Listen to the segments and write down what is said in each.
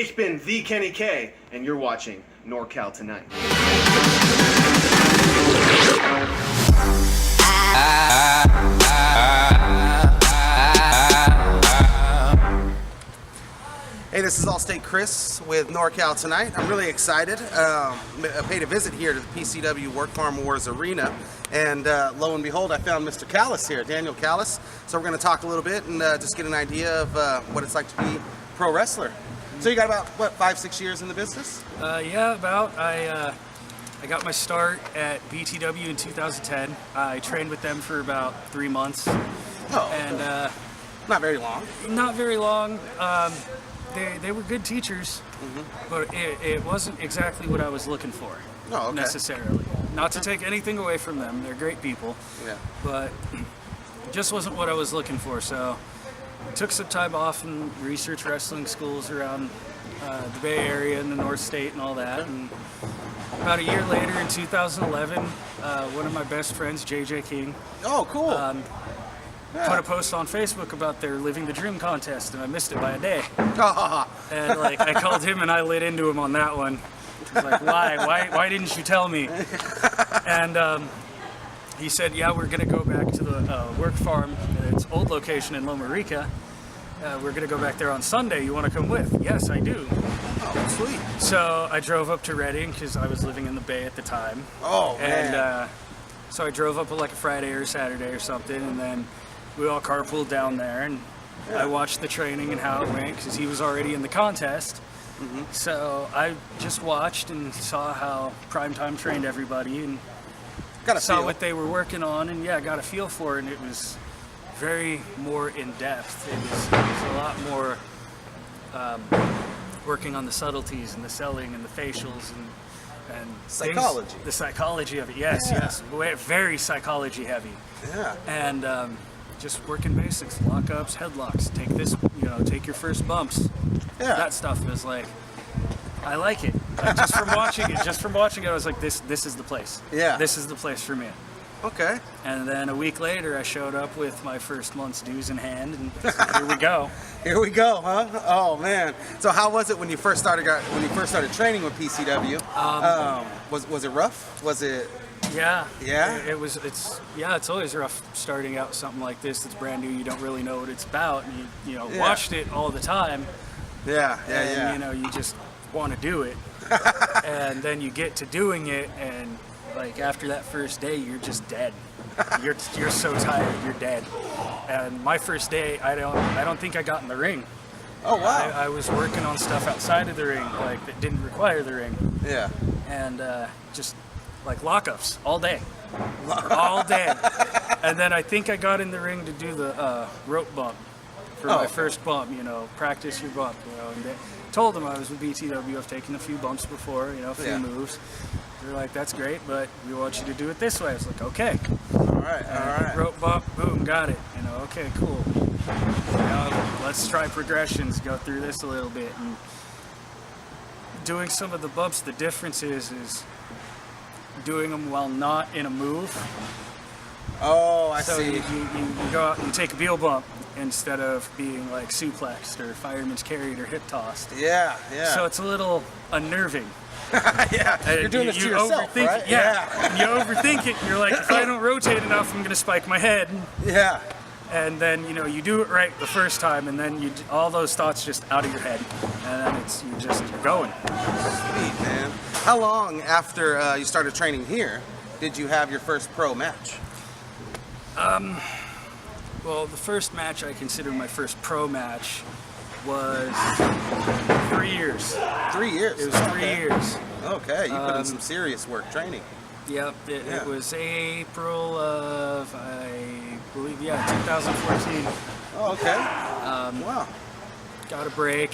Ich bin the Kenny K, and you're watching NorCal Tonight. Hey, this is Allstate Chris with NorCal Tonight. I'm really excited. I paid a visit here to the PCW Work Farm Wars Arena, and lo and behold, I found Mr. Callis here, Daniel Callis. So we're going to talk a little bit and just get an idea of what it's like to be a pro wrestler. So you got about, what, 5-6 years in the business? Yeah, about. I got my start at BTW in 2010. I trained with them for about 3 months. Oh, and not very long. Not very long. They were good teachers, but it wasn't exactly what I was looking for necessarily. Not to take anything away from them, they're great people, but it just wasn't what I was looking for. So I took some time off and researched wrestling schools around the Bay Area and the North State and all that. And about a year later, in 2011, one of my best friends, JJ King, put a post on Facebook about their Living the Dream contest, and I missed it by a day. And like, I called him and I lit into him on that one. I was like, why didn't you tell me? And he said, yeah, we're gonna go back to the work farm, its old location in Loma Rica. We're gonna go back there on Sunday. You wanna come with? Yes, I do. Oh, sweet. So I drove up to Reading because I was living in the Bay at the time. Oh, man. And so I drove up like a Friday or Saturday or something, and then we all carpooled down there, and I watched the training and how it went because he was already in the contest. So I just watched and saw how Primetime trained everybody and saw what they were working on, and got a feel for it. And it was very more in depth. It was a lot more working on the subtleties and the selling and the facials and psychology. The psychology of it, yes. Very psychology heavy. Yeah. And just working basics, lockups, headlocks, take this, take your first bumps. Yeah. That stuff was like, I like it. Like, just from watching it, I was like, this is the place. Yeah. This is the place for me. Okay. And then a week later, I showed up with my first month's dues in hand, and here we go. Here we go, huh? Oh man! So how was it when you first started training with PCW? Was it rough? Was it? Yeah. Yeah. It's always rough starting out something like this that's brand new. You don't really know what it's about, and you watched it all the time. And, you just want to do it, and then you get to doing it, and like after that first day, you're just dead. You're so tired, you're dead. And my first day, I don't think I got in the ring. Oh wow! I was working on stuff outside of the ring, like that didn't require the ring. Yeah. And just like lockups all day, all day. And then I think I got in the ring to do the rope bump for my first bump. Practice your bump. And they told them I was with BTW. I've taken a few bumps before. A few moves. They're like, that's great, but we want you to do it this way. I was like, okay. All right. Rope bump, boom, got it. Okay, cool. Let's try progressions. Go through this a little bit. And doing some of the bumps, the difference is doing them while not in a move. Oh, I see. So you go out and take a heel bump instead of being like suplexed or fireman's carried or hip tossed. Yeah. So it's a little unnerving. Yeah, you're doing this to yourself, right? Yeah. You overthink it. You're like, if I don't rotate enough, I'm going to spike my head. Yeah. And then, you do it right the first time, and then all those thoughts just out of your head. And then you're going. Sweet, man. How long after you started training here did you have your first pro match? Well, the first match I consider my first pro match was 3 years. 3 years? It was 3 years. Okay, you put in some serious work training. Yep, it was April of, I believe, 2014. Oh, okay. Wow. Got a break.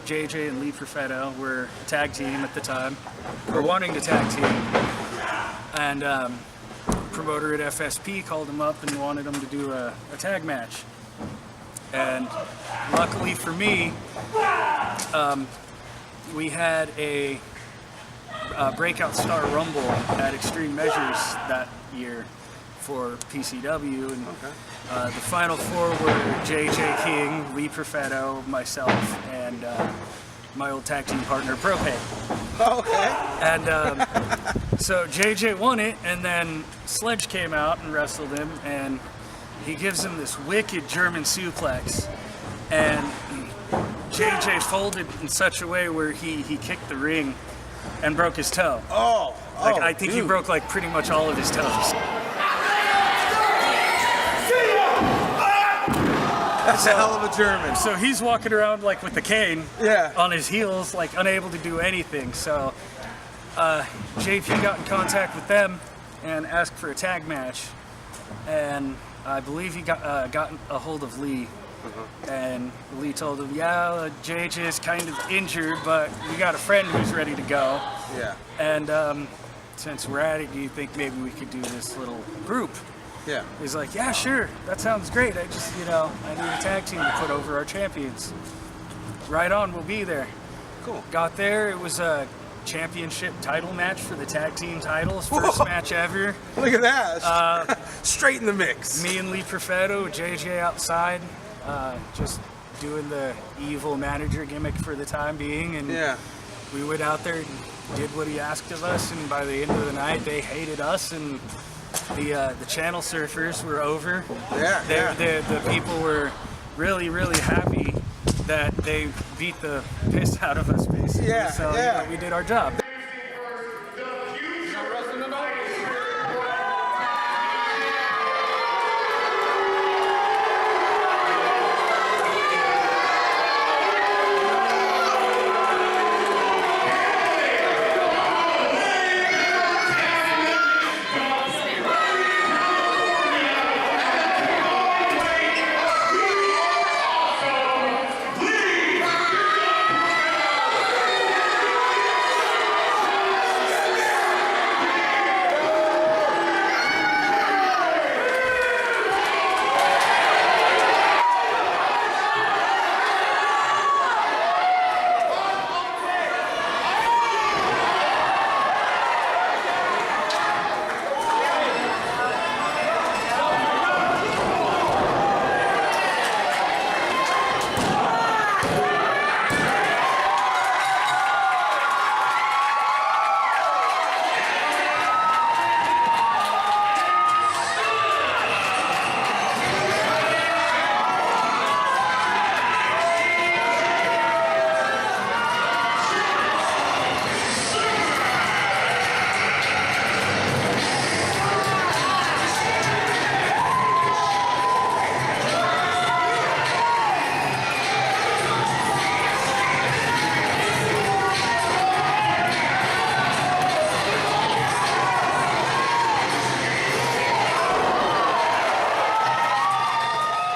JJ and Lee Perfetto were a tag team at the time. We're wanting to tag team. And promoter at FSP called him up and wanted him to do a tag match. And luckily for me, we had a Breakout Star Rumble at Extreme Measures that year for PCW, and the final four were JJ King, Lee Perfetto, myself, and my old tag team partner, Propane. Okay. And so JJ won it, and then Sledge came out and wrestled him, and he gives him this wicked German suplex, and JJ folded in such a way where he kicked the ring and broke his toe. I think he broke like pretty much all of his toes. That's a hell of a German. So he's walking around like with the cane on his heels, like unable to do anything. So JP got in contact with them and asked for a tag match, and I believe he got a hold of Lee. And Lee told him, yeah, JJ is kind of injured, but we got a friend who's ready to go. Yeah. And since we're at it, do you think maybe we could do this little group? Yeah. He's like, yeah, sure, that sounds great. I just, I need a tag team to put over our champions. Right on, we'll be there. Cool. Got there, it was a championship title match for the tag team titles, first match ever. Look at that. Straight in the mix. Me and Lee Perfetto, JJ outside, just doing the evil manager gimmick for the time being, and we went out there and did what he asked of us, and by the end of the night they hated us, and the channel surfers were over. The people were really, really happy that they beat the piss out of us, basically. So we did our job.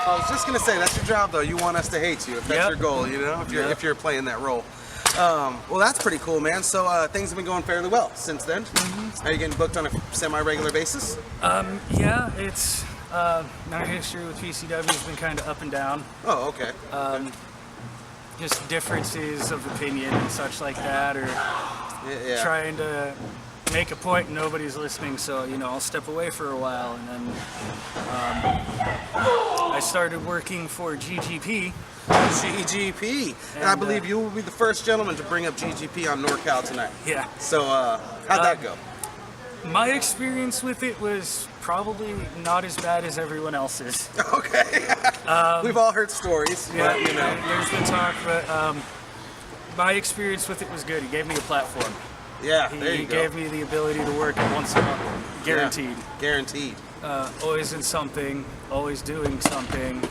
I was just gonna say, that's your job though. You want us to hate you if that's your goal, if you're playing that role. Well, that's pretty cool, man. So things have been going fairly well since then. Are you getting booked on a semi-regular basis? Yeah, it's my history with PCW has been kind of up and down. Oh, okay. Just differences of opinion and such like that, or trying to make a point and nobody's listening, so I'll step away for a while, and then I started working for GGP. And I believe you will be the first gentleman to bring up GGP on NorCal tonight. Yeah. So how'd that go? My experience with it was probably not as bad as everyone else's. Okay. We've all heard stories. Yeah, but, there's been talk, but my experience with it was good. He gave me a platform. Yeah, there you He go. gave me the ability to work at once a month, guaranteed. Yeah, guaranteed. Always in something, always doing something,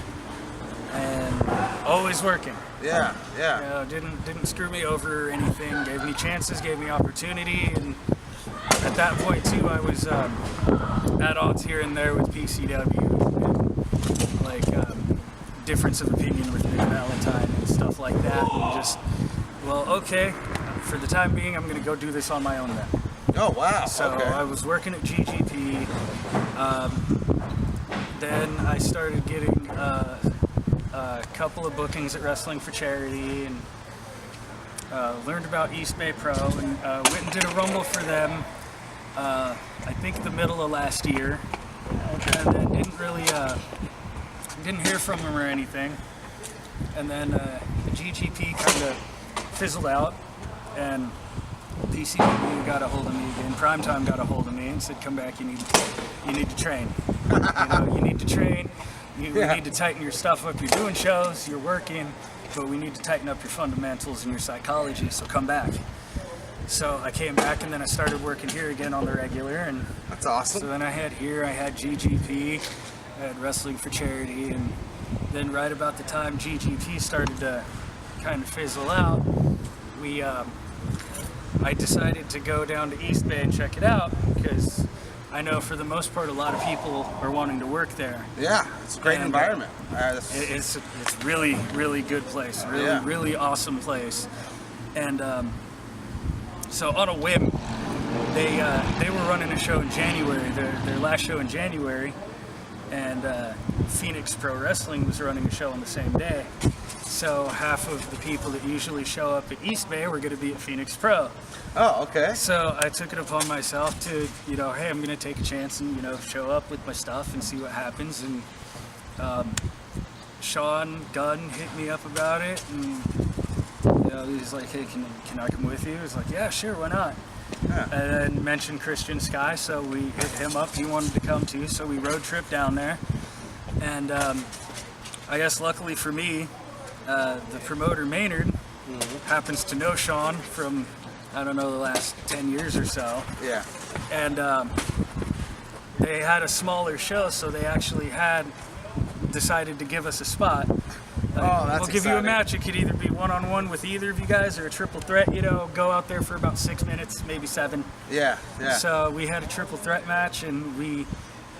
and always working. Yeah, yeah. Didn't screw me over or anything. Gave me chances, gave me opportunity, and at that point too, I was at odds here and there with PCW, and, like difference of opinion with Nick Valentine and stuff like that, and just, well, okay. For the time being, I'm going to go do this on my own then. Oh, wow. So I was working at GGP. Then I started getting a couple of bookings at Wrestling for Charity, and learned about East Bay Pro, and went and did a Rumble for them, I think the middle of last year. And then didn't hear from them or anything. And then GGP kind of fizzled out, and PCW got a hold of me again. Primetime got a hold of me and said, "Come back. You need to train. You need to train. We need to tighten your stuff up. You're doing shows, you're working, but we need to tighten up your fundamentals and your psychology. So come back." So I came back, and then I started working here again on the regular. And that's awesome. So then I had GGP, I had Wrestling for Charity, and then right about the time GGP started to kind of fizzle out, I decided to go down to East Bay and check it out, because I know for the most part a lot of people are wanting to work there. Yeah, it's a great environment. It's really, really good place. Really awesome place. And so on a whim, they were running a show in January, their last show in January, and Phoenix Pro Wrestling was running a show on the same day. So half of the people that usually show up at East Bay were going to be at Phoenix Pro. Oh, okay. So I took it upon myself to, hey, I'm going to take a chance and, show up with my stuff and see what happens. And Sean Gunn hit me up about it, and he's like, "Hey, can I come with you?" I was like, "Yeah, sure, why not?" Yeah. And then mentioned Christian Sky, so we hit him up. He wanted to come too, so we road trip down there. And I guess luckily for me, the promoter Maynard happens to know Sean from, I don't know, the last 10 years or so. Yeah. And they had a smaller show, so they actually decided to give us a spot. We'll give you a match. It could either be one-on-one with either of you guys or a triple threat, go out there for about 6 minutes, maybe 7. Yeah, yeah. So we had a triple threat match, and we,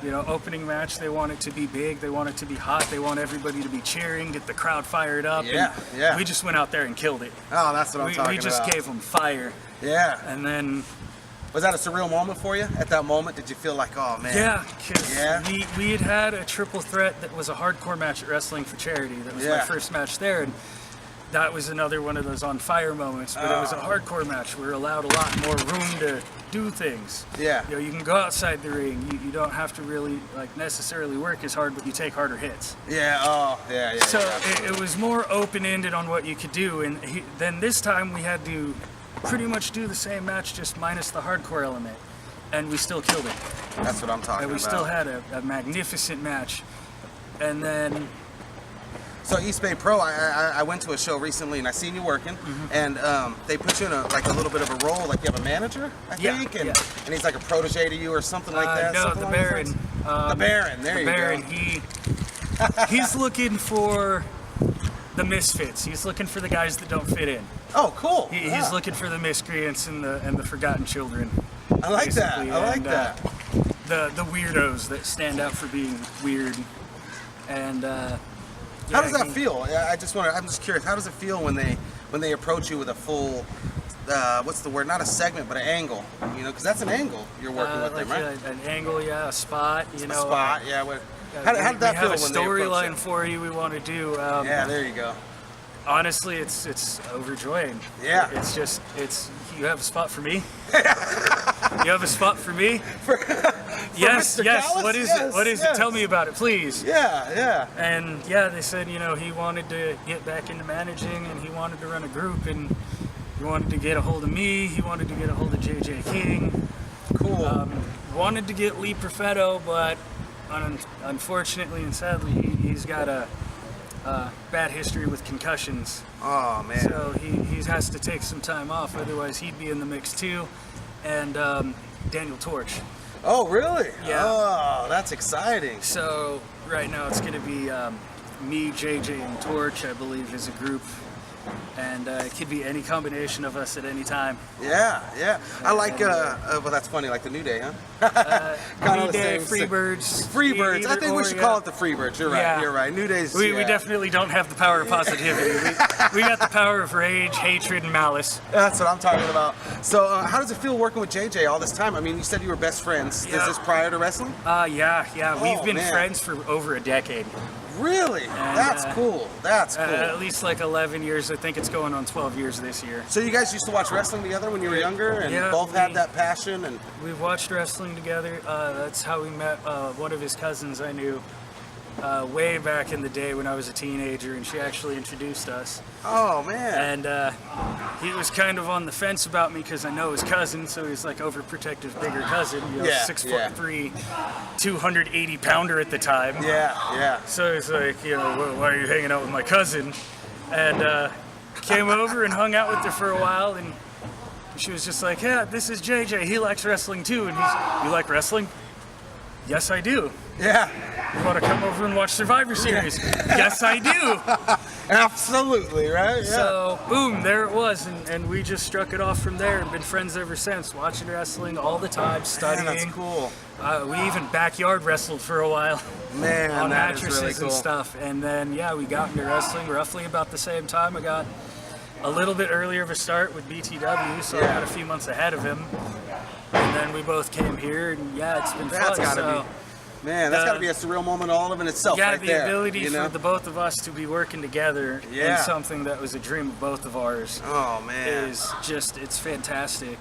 opening match, they want it to be big, they want it to be hot, they want everybody to be cheering, get the crowd fired up. Yeah, yeah. We just went out there and killed it. Oh, that's what I'm talking about. We just gave them fire. Yeah. And then... Was that a surreal moment for you? At that moment, did you feel like, oh man? Yeah, because we had a triple threat that was a hardcore match at Wrestling for Charity. That was my first match there, and that was another one of those on fire moments. But it was a hardcore match. We were allowed a lot more room to do things. Yeah. You can go outside the ring. You don't have to really necessarily work as hard, but you take harder hits. Yeah. Oh, yeah. So it was more open-ended on what you could do, and then this time we had to pretty much do the same match, just minus the hardcore element, and we still killed it. That's what I'm talking about. And we still had a magnificent match. And then... So East Bay Pro, I went to a show recently, and I seen you working, and they put you in a little bit of a role, like you have a manager, I think, and he's like a protege to you or something like that. No, the Baron. The Baron, there you go. The Baron, he's looking for the misfits. He's looking for the guys that don't fit in. Oh, cool. He's looking for the miscreants and the forgotten children. I like that. I like that. The weirdos that stand out for being weird. And how does that feel? I'm just curious. How does it feel when they approach you with a full, what's the word? Not a segment, but an angle. Because that's an angle you're working with them, right? An angle, a spot. A spot, yeah. How did that feel when they approach you? We have a storyline for you we want to do. Yeah, there you go. Honestly, it's overjoying. Yeah. You have a spot for me? You have a spot for me? Yes. Callis? What is it? What is it? Tell me about it, please. Yeah. And they said, he wanted to get back into managing, and he wanted to run a group, and he wanted to get a hold of me. He wanted to get a hold of JJ King. Cool. Wanted to get Lee Perfetto, but unfortunately and sadly, he's got a bad history with concussions. Oh man. So he has to take some time off, otherwise he'd be in the mix too. And Daniel Torch. Oh really? Yeah. Oh, that's exciting. So right now it's going to be me, JJ, and Torch, I believe, as a group. And it could be any combination of us at any time. Yeah. I like, well, that's funny, like the New Day, huh? New Day, Freebirds. Freebirds. I think we should call it the Freebirds. You're right. You're right. New Day's. We definitely don't have the power of positivity. we got the power of rage, hatred, and malice. That's what I'm talking about. So, how does it feel working with JJ all this time? I mean, you said you were best friends. Yeah. Is this prior to wrestling? Yeah. We've been friends for over a decade. Really? And, that's cool. That's cool. At least 11 years. I think it's going on 12 years this year. So you guys used to watch wrestling together when you were younger, and both had that passion. And we've watched wrestling together. That's how we met. One of his cousins I knew way back in the day when I was a teenager, and she actually introduced us. Oh, man. And he was kind of on the fence about me because I know his cousin, so he's like overprotective, bigger cousin, you know, 6'3", 280 pounder at the time. Yeah. So he's like, you know, well, why are you hanging out with my cousin? And came over and hung out with her for a while, and she was just like, yeah, this is JJ. He likes wrestling too. And you like wrestling? Yes, I do. Yeah. You want to come over and watch Survivor Series? Yes, I do. Absolutely, right? Yeah. So, boom, there it was. And we just struck it off from there and been friends ever since, watching wrestling all the time, studying. Man, that's cool. We even backyard wrestled for a while. Man, on that mattresses is really cool. and stuff. And then, yeah, we got into wrestling roughly about the same time. I got a little bit earlier of a start with BTW, so I got a few months ahead of him. And then we both came here, and yeah, it's been That's fun. gotta be, man, that's gotta be a surreal moment all of in itself. Yeah, right the there, ability you know? for the both of us to be working together in something that was a dream of both of ours. Oh man, is just, it's fantastic.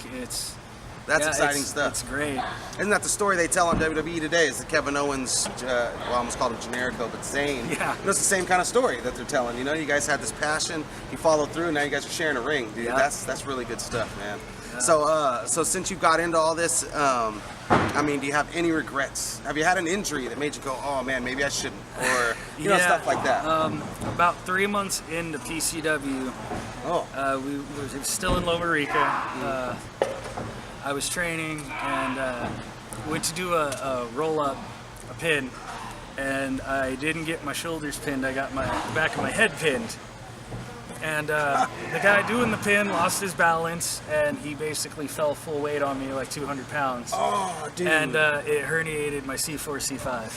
That's exciting stuff. It's great. Isn't that the story they tell on WWE Today? Is that Kevin Owens, well, I almost called him Generico, but Zayn. Yeah. That's the same kind of story that they're telling. You know, you guys had this passion, you followed through, and now you guys are sharing a ring, dude. Yeah. That's really good stuff, man. Yeah. So since you got into all this, I mean, do you have any regrets? Have you had an injury that made you go, oh man, maybe I shouldn't, or you know, stuff like that? About 3 months into PCW, we were still in Loma Rica. I was training and went to do a roll-up, a pin, and I didn't get my shoulders pinned. I got the back of my head pinned. And the guy doing the pin lost his balance, and he basically fell full weight on me, like 200 pounds. Oh, dude. And it herniated my C4, C5.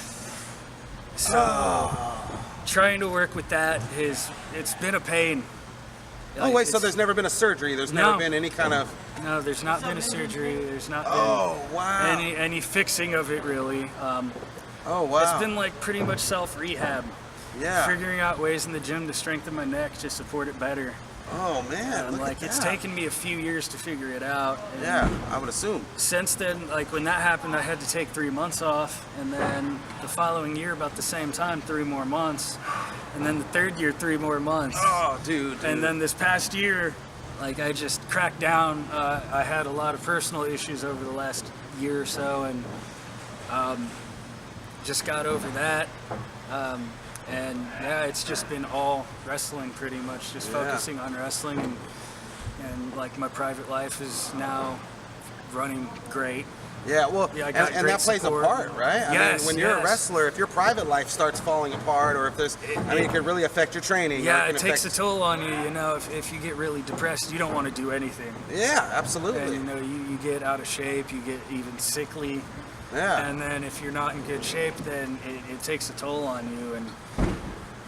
So trying to work with that it's been a pain. Oh wait, so there's never been a surgery? There's never been any kind of... No, there's not been a surgery. There's not been any fixing of it, really. Oh, wow. It's been like pretty much self-rehab. Yeah. Figuring out ways in the gym to strengthen my neck to support it better. Oh, man, And like, it's taken me a few years to figure it out. And yeah, I would assume. since then, like when that happened, I had to take 3 months off, and then the following year, about the same time, 3 more months, and then the third year, 3 more months. Oh, dude. And then this past year, like I just cracked down. I had a lot of personal issues over the last year or so, and just got over that. And yeah, it's just been all wrestling pretty much, just focusing on wrestling, and like my private life is now running great. Yeah, well, I got and great that plays support. a part, right? I mean, when you're a wrestler, if your private life starts falling apart, or if there's, it can really affect your training. Yeah, it takes a toll on you, you know, if you get really depressed, you don't want to do anything. Yeah, absolutely. And you know, you get out of shape, you get even sickly. Yeah. And then if you're not in good shape, then it takes a toll on you. And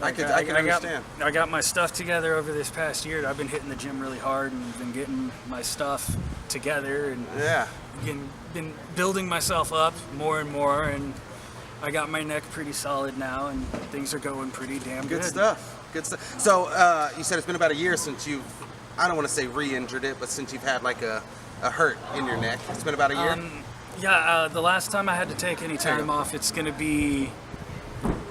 I can understand. I got my stuff together over this past year. I've been hitting the gym really hard and been getting my stuff together, and been building myself up more and more. And I got my neck pretty solid now, and things are going pretty damn good. Good stuff. Good stuff. So you said it's been about a year since you've, I don't want to say re-injured it, but since you've had like a hurt in your neck. It's been about a year? Yeah, the last time I had to take any time off, it's going to be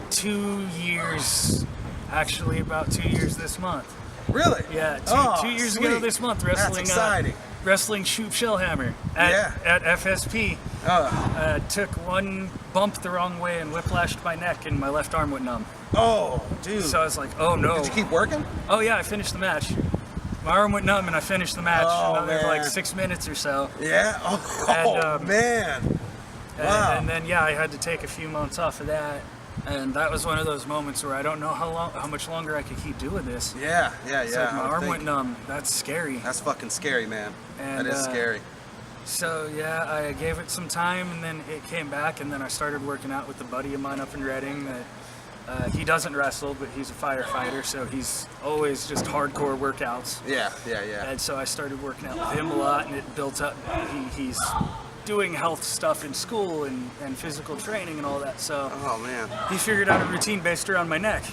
2 years, actually about 2 years this month. Really? Yeah, 2 years ago this month, wrestling. That's exciting. Wrestling Shoot Shellhammer at FSP. Took one bump the wrong way and whiplashed my neck, and my left arm went numb. Oh, dude. So I was like, oh no. Did you keep working? Oh yeah, I finished the match. My arm went numb and I finished the match in like 6 minutes or so. Yeah? Oh, man. Wow. And then, yeah, I had to take a few months off of that. And that was one of those moments where I don't know how much longer I could keep doing this. Yeah. So my arm went numb. That's scary. That's fucking scary, man. And, that is scary. So, yeah, I gave it some time, and then it came back, and then I started working out with a buddy of mine up in Reading that he doesn't wrestle, but he's a firefighter, so he's always just hardcore workouts. Yeah. And so I started working out with him a lot, and it built up. He's doing health stuff in school and physical training and all that, so he figured out a routine based around my neck.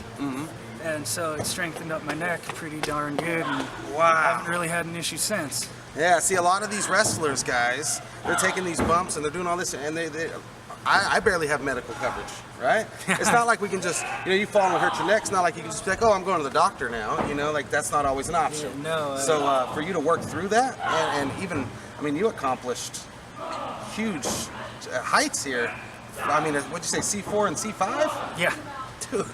And so it strengthened up my neck pretty darn good, and I haven't really had an issue since. Yeah, see, a lot of these wrestlers, guys, they're taking these bumps and they're doing all this, and they I barely have medical coverage, right? It's not like we can just, you fall and hurt your neck. It's not like you can just be like, oh, I'm going to the doctor now. Like that's not always an option. Yeah, no. So for you to work through that, and even, you accomplished huge heights here. What'd you say, C4 and C5? Yeah. Dude.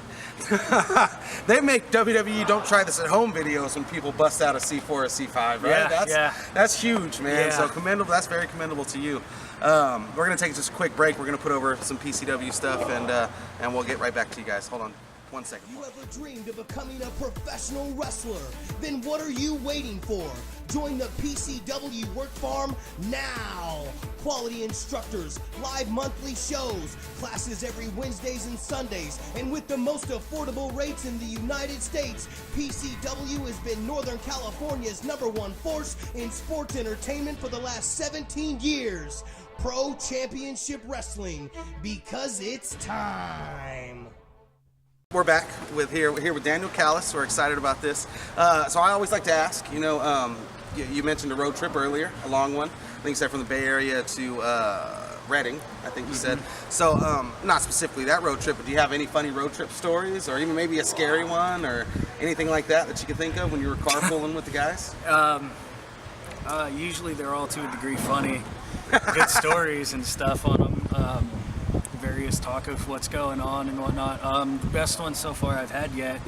They make WWE "Don't Try This at Home" videos when people bust out a C4 or C5, right? Yeah, that's huge, man. Yeah. So commendable. That's very commendable to you. We're gonna take just a quick break. We're gonna put over some PCW stuff, and we'll get right back to you guys. Hold on 1 second. You ever dreamed of becoming a professional wrestler? Then what are you waiting for? Join the PCW Work Farm now. Quality instructors, live monthly shows, classes every Wednesdays and Sundays, and with the most affordable rates in the United States, PCW has been Northern California's #1 force in sports entertainment for the last 17 years. Pro Championship Wrestling, because it's time. We're back here with Daniel Callis. We're excited about this. So I always like to ask, you mentioned a road trip earlier, a long one. I think you said from the Bay Area to Reading, I think you said. So not specifically that road trip, but do you have any funny road trip stories, or even maybe a scary one, or anything like that you could think of when you were carpooling with the guys? Usually they're all to a degree funny. Good stories and stuff on them. Various talk of what's going on and whatnot. The best one so far I've had yet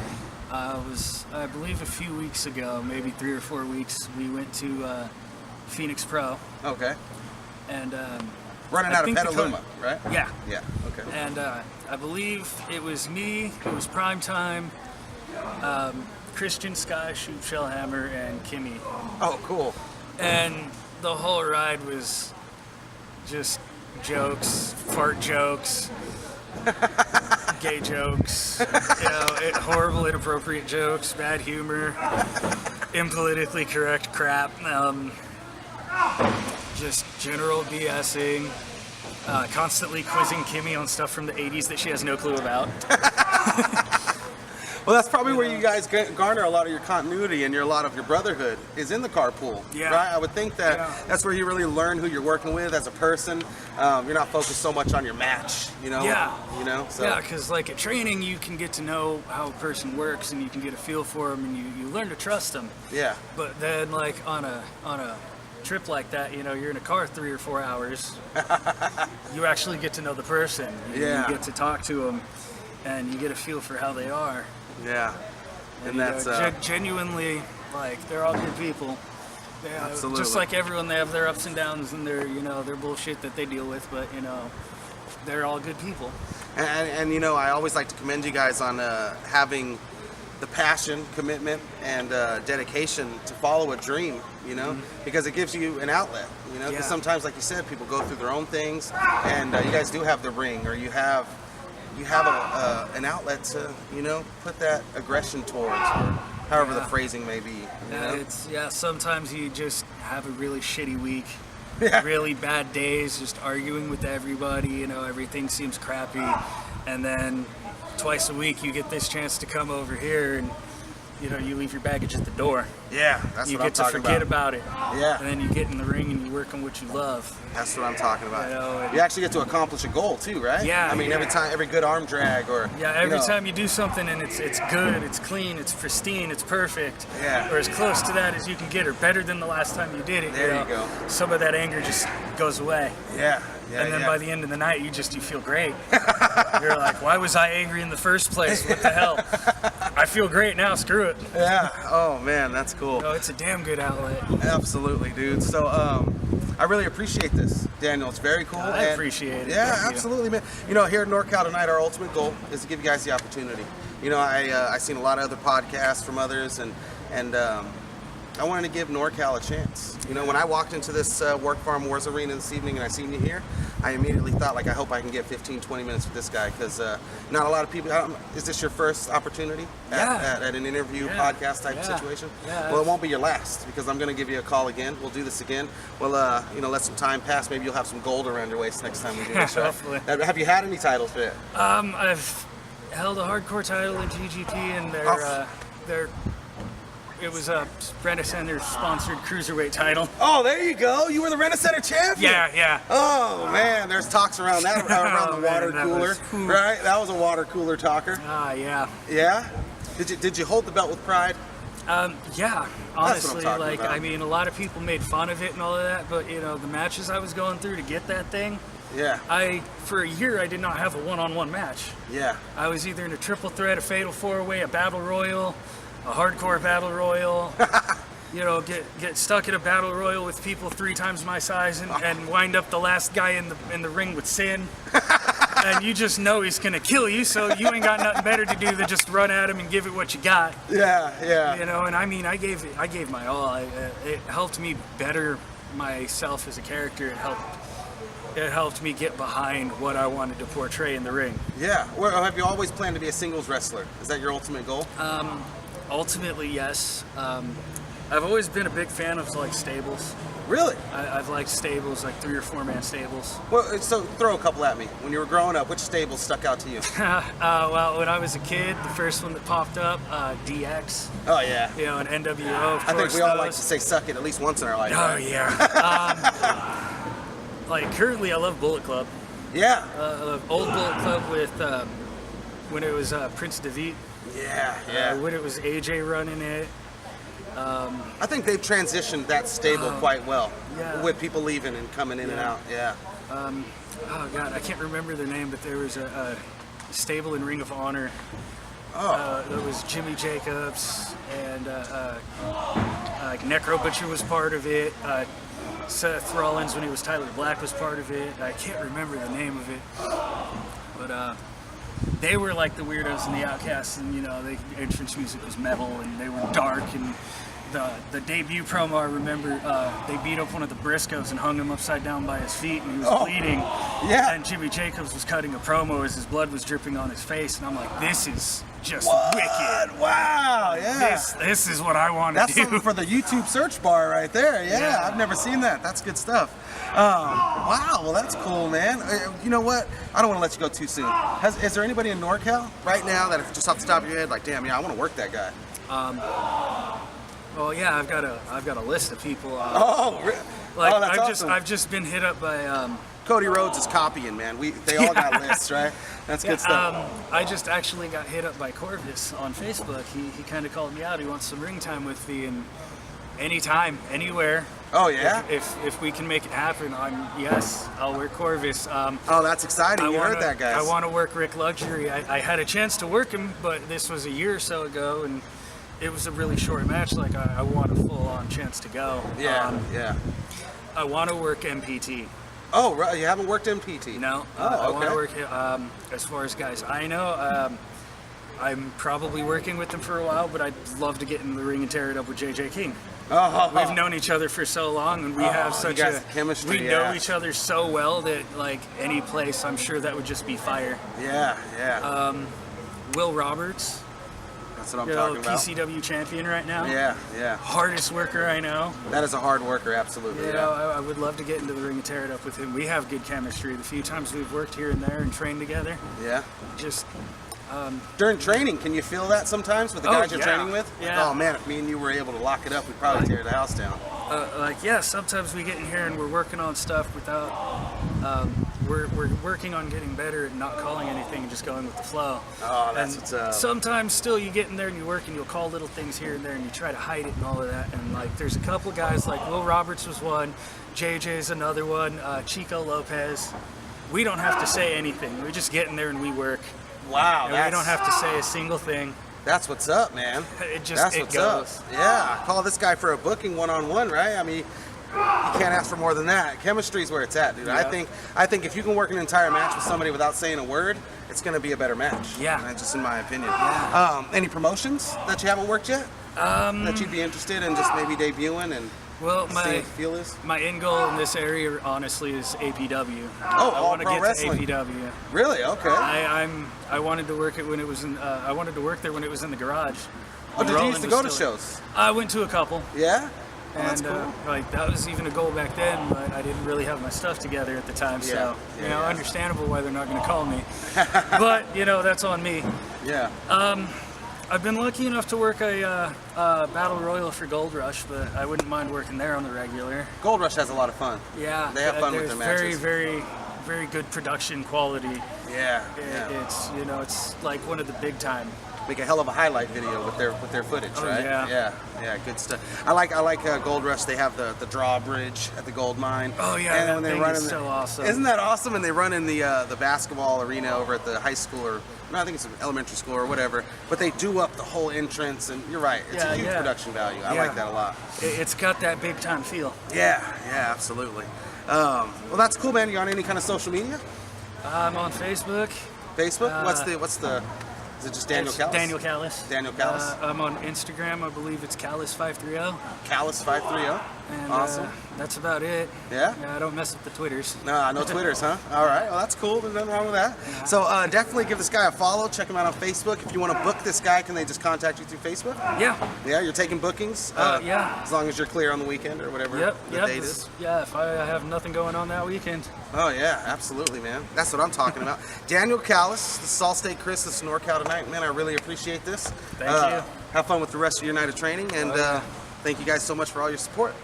was, I believe, a few weeks ago, maybe 3 or 4 weeks. We went to Phoenix Pro. Okay. And running out of Petaluma, right? Yeah. Yeah. Okay. And I believe it was me. It was Prime Time. Christian, Sky, Shoot, Shellhammer, and Kimmy. Oh, cool. And the whole ride was just jokes, fart jokes, gay jokes, horrible, inappropriate jokes, bad humor, impolitically correct crap, just general BSing, constantly quizzing Kimmy on stuff from the 80s that she has no clue about. Well, that's probably where you guys garner a lot of your continuity and a lot of your brotherhood is in the carpool. Yeah. Right? I would think that that's where you really learn who you're working with as a person. You're not focused so much on your match, Yeah. So. Yeah, because like at training, you can get to know how a person works and you can get a feel for them and you learn to trust them. Yeah. But then like on a trip like that, you're in a car 3 or 4 hours. You actually get to know the person. You get to talk to them, and you get a feel for how they are. Yeah, and that's genuinely, like, they're all good people. Absolutely. Just like everyone, they have their ups and downs and their their bullshit that they deal with, but they're all good people. And I always like to commend you guys on having the passion, commitment, and dedication to follow a dream. Because it gives you an outlet. Because sometimes, like you said, people go through their own things, and you guys do have the ring, or you have an outlet to put that aggression towards, or however the phrasing may be. Sometimes you just have a really shitty week, really bad days, just arguing with everybody. Everything seems crappy, and then twice a week you get this chance to come over here and you leave your baggage at the door. Yeah, that's you what I'm get to talking forget about it. Yeah. And then you get in the ring and you work on what you love. That's what I'm talking about. You actually get to accomplish a goal too, right? Yeah. Every good arm drag, or every time you do something and it's good, it's clean, it's pristine, it's perfect. Yeah. Or as close to that as you can get, or better than the last time you did it. There you go. Some of that anger just goes away. Yeah. And then by the end of the night, you feel great. You're like, why was I angry in the first place? What the hell? I feel great now. Screw it. Yeah. Oh man, that's cool. Oh, it's a damn good outlet. Absolutely, dude. So I really appreciate this, Daniel. It's very cool. I appreciate it. Yeah, absolutely, man. Here at NorCal tonight, our ultimate goal is to give you guys the opportunity. I've seen a lot of other podcasts from others, and I wanted to give NorCal a chance. When I walked into this Work Farm Wars arena this evening and I seen you here, I immediately thought, I hope I can get 15, 20 minutes with this guy, because not a lot of people. Is this your first opportunity at an interview podcast type situation? Yeah. Well, it won't be your last, because I'm going to give you a call again. We'll do this again. We'll let some time pass. Maybe you'll have some gold around your waist next time we do this. Right? Hopefully. Have you had any titles yet? I've held a hardcore title in GGP, and they're It was a Rent-A-Center sponsored cruiserweight title. Oh, there you go. You were the Rent-A-Center champion. Yeah. Oh man, there's talks around that around the water cooler, right? That was a water cooler talker. Yeah. Yeah. Did you hold the belt with pride? Yeah. Honestly, like about. I mean, a lot of people made fun of it and all of that, but you know, the matches I was going through to get that thing. Yeah. For a year, I did not have a one-on-one match. Yeah. I was either in a triple threat, a fatal four-way, a battle royal, a hardcore battle royal. You know, get stuck in a battle royal with people 3 times my size and wind up the last guy in the ring with Sin. And you just know he's gonna kill you, so you ain't got nothing better to do than just run at him and give it what you got. Yeah. You know, and I mean, I gave my all. It helped me better myself as a character. It helped me get behind what I wanted to portray in the ring. Yeah. Well, have you always planned to be a singles wrestler? Is that your ultimate goal? Ultimately, yes. I've always been a big fan of like stables. Really? I've liked stables, like 3 or 4 man stables. Well, so throw a couple at me. When you were growing up, which stable stuck out to you? Well, when I was a kid, the first one that popped up, DX. Oh yeah. You know, and NWO. I think we all like to say "suck it" at least once in our life. Oh right? yeah. Like currently, I love Bullet Club. Yeah. Old Bullet Club with when it was Prince David. Yeah. When it was AJ running it. I think they've transitioned that stable quite well, with people leaving and coming in and out. Yeah. Oh God, I can't remember their name, but there was a stable in Ring of Honor. There was Jimmy Jacobs and Necro Butcher was part of it. Seth Rollins, when he was Tyler Black, was part of it. I can't remember the name of it, but they were like the weirdos and the outcasts, and you know, the entrance music was metal and they were dark. And the debut promo, I remember they beat up one of the Briscoes and hung him upside down by his feet, and he was bleeding. Yeah. And Jimmy Jacobs was cutting a promo as his blood was dripping on his face, and I'm like, this is just wicked. Wow. Yeah. This is what I want to do. That's something for the YouTube search bar right there. Yeah. I've never seen that. That's good stuff. Wow. Well, that's cool, man. You know what? I don't want to let you go too soon. Is there anybody in NorCal right now that, if just off the top of your head, like, damn, yeah, I want to work that guy? Well, yeah, I've got a list of people. That's awesome. I've just been hit up by. Cody Rhodes is copying, man. They all got lists, right? That's good stuff. I just actually got hit up by Corvus on Facebook. He kind of called me out. He wants some ring time with me, and anytime, anywhere. Oh yeah. If we can make it happen, I'll work Corvus. That's exciting. You heard that, guys. I want to work Rick Luxury. I had a chance to work him, but this was a year or so ago, and it was a really short match. Like I want a full-on chance to go. Yeah. I want to work MPT. Oh, right. You haven't worked MPT? No. I want to work. As far as guys I know, I'm probably working with them for a while, but I'd love to get in the ring and tear it up with JJ King. We've known each other for so long, and we have such a chemistry. We know each other so well that like any place, I'm sure that would just be fire. Yeah. Will Roberts. That's what I'm talking about. PCW champion right now. Yeah. Hardest worker I know. That is a hard worker, absolutely. You know, I would love to get into the ring and tear it up with him. We have good chemistry. The few times we've worked here and there and trained together. Yeah. Just. During training, can you feel that sometimes with the guys you're training with? Yeah. Oh man, if me and you were able to lock it up, we'd probably tear the house down. Sometimes we get in here and we're working on stuff without. We're working on getting better at not calling anything and just going with the flow. Oh, that's what's up. Sometimes still you get in there and you work and you'll call little things here and there and you try to hide it and all of that. And like there's a couple guys like Will Roberts was one, JJ's another one, Chico Lopez. We don't have to say anything. We just get in there and we work. Wow. And we don't have to say a single thing. That's what's up, man. It goes. Up. Yeah, call this guy for a booking one-on-one, right? I mean, you can't ask for more than that. Chemistry is where it's at, dude. Yeah. I think if you can work an entire match with somebody without saying a word, it's going to be a better match. Yeah. Just in my opinion. Yeah. Any promotions that you haven't worked yet? That you'd be interested in just maybe debuting and well, see what the feel is? My end goal in this area, honestly, is APW. I want to get wrestling. to APW. Really? Okay. I wanted to work it when it was in. I wanted to work there when it was in the garage. Oh, did you used to go to shows? I went to a couple. Yeah. Oh, and that's cool. that was even a goal back then, but I didn't really have my stuff together at the time. So understandable why they're not going to call me. But that's on me. Yeah. I've been lucky enough to work a Battle Royal for Gold Rush, but I wouldn't mind working there on the regular. Gold Rush has a lot of fun. Yeah. They have fun with their matches. Very good production quality. Yeah. It's, you know, it's like one of the big time. Make a hell of a highlight video with their footage, right? Yeah, good stuff. I like Gold Rush. They have the drawbridge at the gold mine. Oh yeah, and that when they thing run is in so awesome. Isn't that awesome? And they run in the basketball arena over at the high school, or no, I think it's an elementary school or whatever. But they do up the whole entrance, and you're right. It's a huge production value. I like that a lot. It's got that big time feel. Yeah, absolutely. Well, that's cool, man. You on any kind of social media? I'm on Facebook. Facebook? What's the? Is it just Daniel Callis? Daniel Callis. Daniel Callis. I'm on Instagram. I believe it's Callis530. Callis530. And, awesome. That's about it. Yeah? I don't mess with the Twitters. No Twitters, huh? All right. Well, that's cool. There's nothing wrong with that. Yeah. So definitely give this guy a follow. Check him out on Facebook. If you want to book this guy, can they just contact you through Facebook? Yeah. Yeah, you're taking bookings? Yeah. As long as you're clear on the weekend or whatever the date is? Yeah, if I have nothing going on that weekend. Oh, yeah, absolutely, man. That's what I'm talking about. Daniel Callis, this is Allstate Chris, this is NorCal Tonight. Man, I really appreciate this. Thank you. Have fun with the rest of your night of training, and thank you guys so much for all your support.